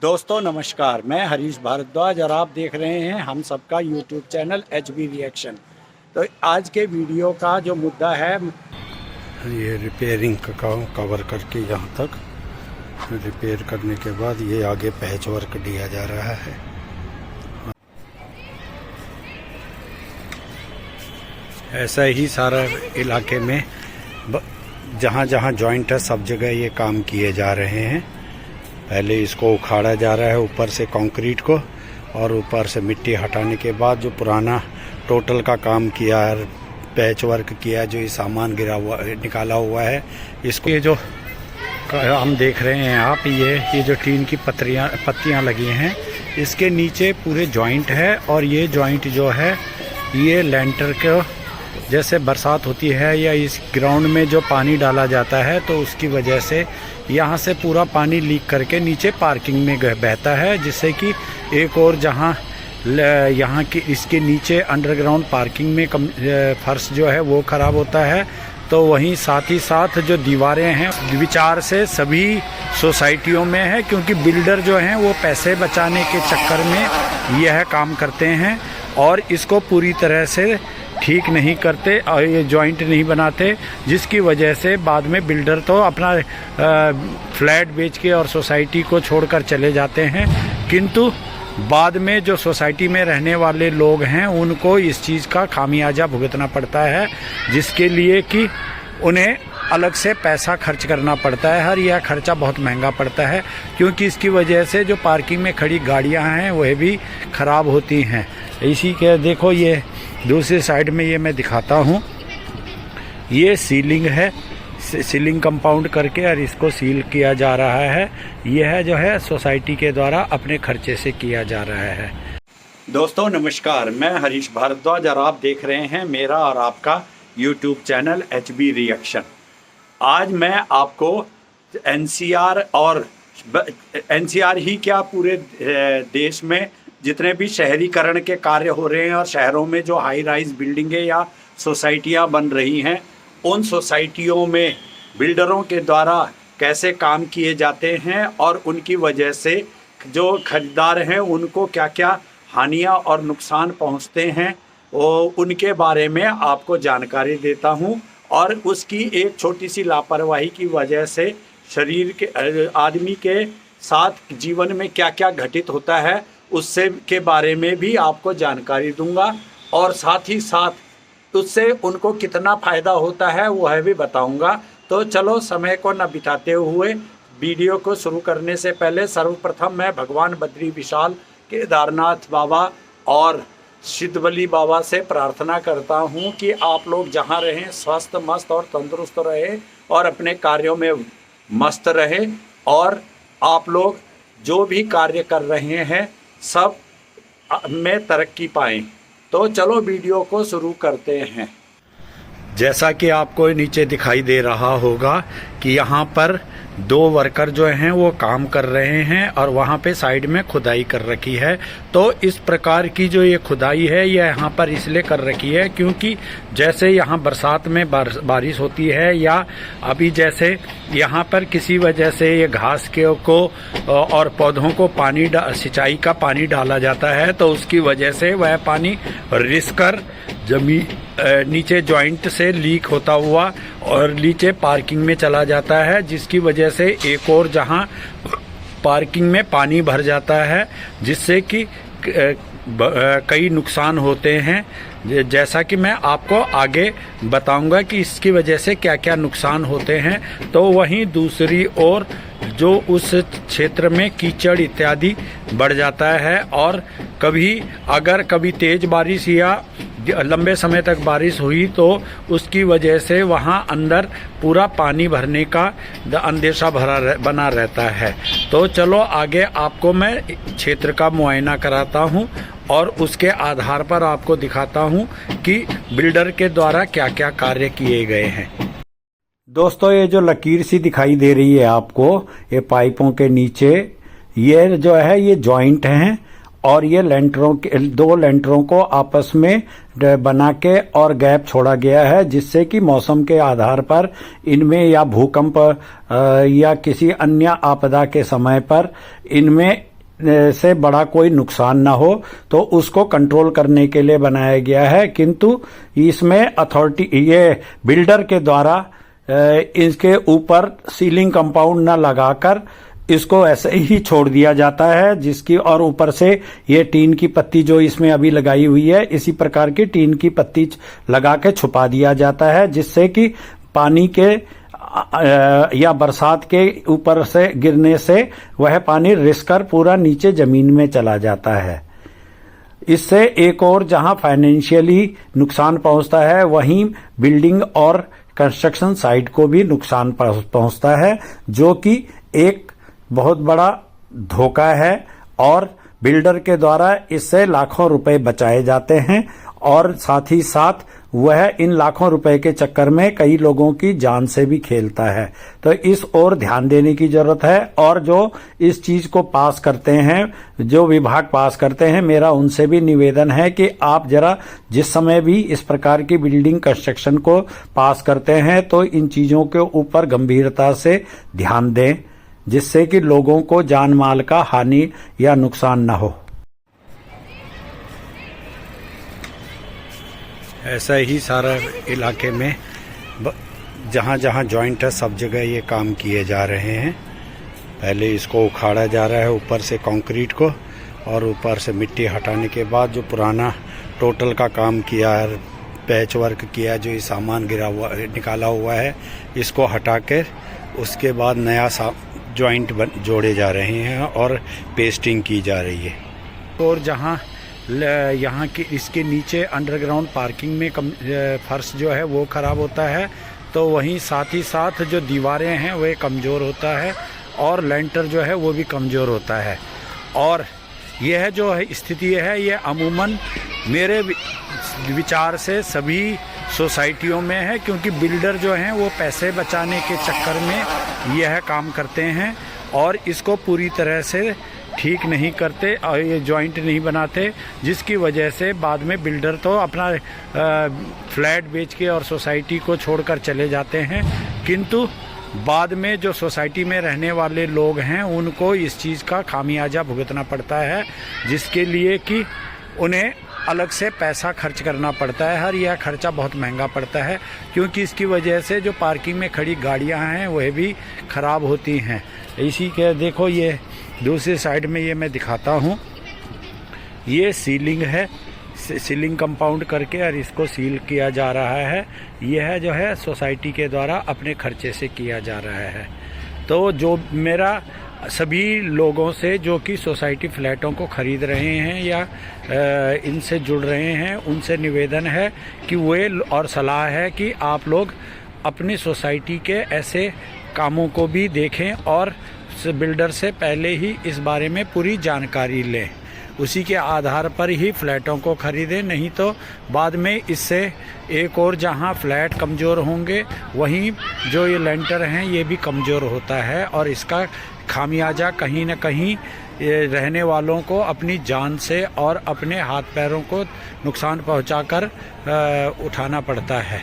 दोस्तों नमस्कार, मैं हरीश भारद्वाज और आप देख रहे हैं हम सबका यूट्यूब चैनल HB रिएक्शन। तो आज के वीडियो का जो मुद्दा है, ये रिपेयरिंग का काम कवर करके यहाँ तक रिपेयर करने के बाद ये आगे पैच वर्क दिया जा रहा है। ऐसा ही सारा इलाके में जहाँ जहाँ जॉइंट है सब जगह ये काम किए जा रहे हैं। पहले इसको उखाड़ा जा रहा है ऊपर से कंक्रीट को, और ऊपर से मिट्टी हटाने के बाद जो पुराना टोटल का काम किया है, पैच वर्क किया, जो ये सामान गिरा हुआ निकाला हुआ है, इसको ये जो हम देख रहे हैं आप, ये जो टीन की पत्तियां लगी हैं, इसके नीचे पूरे जॉइंट है। और ये जॉइंट जो है ये लेंटर के जैसे बरसात होती है या इस ग्राउंड में जो पानी डाला जाता है, तो उसकी वजह से यहाँ से पूरा पानी लीक करके नीचे पार्किंग में बहता है, जिससे कि एक और जहाँ यहाँ की इसके नीचे अंडरग्राउंड पार्किंग में फर्श जो है वो ख़राब होता है। तो वहीं साथ ही साथ जो दीवारें हैं विचार से सभी सोसाइटियों में है, क्योंकि बिल्डर जो हैं वो पैसे बचाने के चक्कर में यह काम करते हैं और इसको पूरी तरह से ठीक नहीं करते और ये जॉइंट नहीं बनाते, जिसकी वजह से बाद में बिल्डर तो अपना फ्लैट बेच के और सोसाइटी को छोड़कर चले जाते हैं, किंतु बाद में जो सोसाइटी में रहने वाले लोग हैं उनको इस चीज़ का खामियाजा भुगतना पड़ता है, जिसके लिए कि उन्हें अलग से पैसा खर्च करना पड़ता है। हर यह खर्चा बहुत महंगा पड़ता है, क्योंकि इसकी वजह से जो पार्किंग में खड़ी गाड़ियां हैं वह भी ख़राब होती हैं। इसी के देखो, ये दूसरी साइड में ये मैं दिखाता हूँ, ये सीलिंग है, सीलिंग कंपाउंड करके और इसको सील किया जा रहा है। यह जो है सोसाइटी के द्वारा अपने खर्चे से किया जा रहा है। दोस्तों नमस्कार, मैं हरीश भारद्वाज और आप देख रहे हैं मेरा और आपका यूट्यूब चैनल HB रिएक्शन। आज मैं आपको NCR और NCR ही क्या पूरे देश में जितने भी शहरीकरण के कार्य हो रहे हैं और शहरों में जो हाई राइज बिल्डिंगें या सोसाइटियां बन रही हैं, उन सोसाइटियों में बिल्डरों के द्वारा कैसे काम किए जाते हैं और उनकी वजह से जो खरीदार हैं उनको क्या क्या हानियां और नुकसान पहुंचते हैं, वो उनके बारे में आपको जानकारी देता हूं। और उसकी एक छोटी सी लापरवाही की वजह से शरीर के आदमी के साथ जीवन में क्या क्या घटित होता है उससे के बारे में भी आपको जानकारी दूंगा, और साथ ही साथ उससे उनको कितना फ़ायदा होता है वह भी बताऊंगा। तो चलो समय को न बिताते हुए वीडियो को शुरू करने से पहले सर्वप्रथम मैं भगवान बद्री विशाल केदारनाथ बाबा और सिद्धबली बाबा से प्रार्थना करता हूं कि आप लोग जहां रहें स्वस्थ मस्त और तंदुरुस्त रहें और अपने कार्यों में मस्त रहें, और आप लोग जो भी कार्य कर रहे हैं सब में तरक्की पाएं। तो चलो वीडियो को शुरू करते हैं। जैसा कि आपको नीचे दिखाई दे रहा होगा कि यहाँ पर दो वर्कर जो हैं वो काम कर रहे हैं और वहाँ पे साइड में खुदाई कर रखी है। तो इस प्रकार की जो ये खुदाई है ये यहाँ पर इसलिए कर रखी है क्योंकि जैसे यहाँ बरसात में बारिश होती है, या अभी जैसे यहाँ पर किसी वजह से ये घास के को और पौधों को पानी सिंचाई का पानी डाला जाता है, तो उसकी वजह से वह पानी रिस कर नीचे जॉइंट से लीक होता हुआ और नीचे पार्किंग में चला जाता है, जिसकी वजह से एक और जहां पार्किंग में पानी भर जाता है, जिससे कि कई नुकसान होते हैं। जैसा कि मैं आपको आगे बताऊंगा कि इसकी वजह से क्या क्या नुकसान होते हैं। तो वहीं दूसरी ओर जो उस क्षेत्र में कीचड़ इत्यादि बढ़ जाता है, और अगर कभी तेज बारिश या लंबे समय तक बारिश हुई तो उसकी वजह से वहां अंदर पूरा पानी भरने का अंदेशा बना रहता है। तो चलो आगे आपको मैं क्षेत्र का मुआयना कराता हूं और उसके आधार पर आपको दिखाता हूं कि बिल्डर के द्वारा क्या क्या कार्य किए गए हैं। दोस्तों ये जो लकीर सी दिखाई दे रही है आपको, ये पाइपों के नीचे ये जो है ये जॉइंट हैं, और ये दो लेंटरों को आपस में बना के और गैप छोड़ा गया है, जिससे कि मौसम के आधार पर इनमें या भूकंप या किसी अन्य आपदा के समय पर इनमें से बड़ा कोई नुकसान ना हो, तो उसको कंट्रोल करने के लिए बनाया गया है। किंतु इसमें अथॉरिटी, ये बिल्डर के द्वारा इसके ऊपर सीलिंग कंपाउंड न लगाकर इसको ऐसे ही छोड़ दिया जाता है, जिसकी और ऊपर से ये टीन की पत्ती जो इसमें अभी लगाई हुई है, इसी प्रकार की टीन की पत्ती लगा के छुपा दिया जाता है, जिससे कि पानी के या बरसात के ऊपर से गिरने से वह पानी रिसकर पूरा नीचे जमीन में चला जाता है। इससे एक और जहां फाइनेंशियली नुकसान पहुंचता है, वहीं बिल्डिंग और कंस्ट्रक्शन साइट को भी नुकसान पहुंचता है, जो कि एक बहुत बड़ा धोखा है। और बिल्डर के द्वारा इससे लाखों रुपए बचाए जाते हैं, और साथ ही साथ वह इन लाखों रुपए के चक्कर में कई लोगों की जान से भी खेलता है। तो इस ओर ध्यान देने की जरूरत है। और जो इस चीज को पास करते हैं, जो विभाग पास करते हैं, मेरा उनसे भी निवेदन है कि आप जरा जिस समय भी इस प्रकार की बिल्डिंग कंस्ट्रक्शन को पास करते हैं, तो इन चीजों के ऊपर गंभीरता से ध्यान दें, जिससे कि लोगों को जान माल का हानि या नुकसान न हो। ऐसा ही सारा इलाके में जहाँ जहाँ जॉइंट है, सब जगह ये काम किए जा रहे हैं। पहले इसको उखाड़ा जा रहा है ऊपर से कंक्रीट को, और ऊपर से मिट्टी हटाने के बाद जो पुराना टोटल का काम किया है, पैच वर्क किया, जो ये सामान गिरा हुआ निकाला हुआ है, इसको हटा कर उसके बाद नया जॉइंट जोड़े जा रहे हैं और पेस्टिंग की जा रही है। और जहाँ यहाँ के इसके नीचे अंडरग्राउंड पार्किंग में फर्श जो है वो ख़राब होता है, तो वहीं साथ ही साथ जो दीवारें हैं वह कमज़ोर होता है, और लेंटर जो है वो भी कमज़ोर होता है। और यह जो है स्थिति है, यह अमूमन मेरे विचार से सभी सोसाइटियों में है, क्योंकि बिल्डर जो हैं वो पैसे बचाने के चक्कर में यह काम करते हैं और इसको पूरी तरह से ठीक नहीं करते और ये जॉइंट नहीं बनाते, जिसकी वजह से बाद में बिल्डर तो अपना फ्लैट बेच के और सोसाइटी को छोड़कर चले जाते हैं, किंतु बाद में जो सोसाइटी में रहने वाले लोग हैं उनको इस चीज़ का खामियाजा भुगतना पड़ता है, जिसके लिए कि उन्हें अलग से पैसा खर्च करना पड़ता है। हर यह खर्चा बहुत महंगा पड़ता है, क्योंकि इसकी वजह से जो पार्किंग में खड़ी गाड़ियां हैं वह भी ख़राब होती हैं। इसी के देखो, ये दूसरी साइड में ये मैं दिखाता हूँ, ये सीलिंग है, सीलिंग कंपाउंड करके और इसको सील किया जा रहा है। यह जो है सोसाइटी के द्वारा अपने खर्चे से किया जा रहा है। तो जो मेरा सभी लोगों से जो कि सोसाइटी फ्लैटों को ख़रीद रहे हैं या इनसे जुड़ रहे हैं, उनसे निवेदन है कि वे और सलाह है कि आप लोग अपनी सोसाइटी के ऐसे कामों को भी देखें और बिल्डर से पहले ही इस बारे में पूरी जानकारी लें, उसी के आधार पर ही फ्लैटों को ख़रीदें। नहीं तो बाद में इससे एक और जहां फ्लैट कमज़ोर होंगे, वहीं जो ये लेंटर हैं ये भी कमज़ोर होता है, और इसका खामियाजा कहीं न कहीं रहने वालों को अपनी जान से और अपने हाथ पैरों को नुकसान पहुंचाकर उठाना पड़ता है।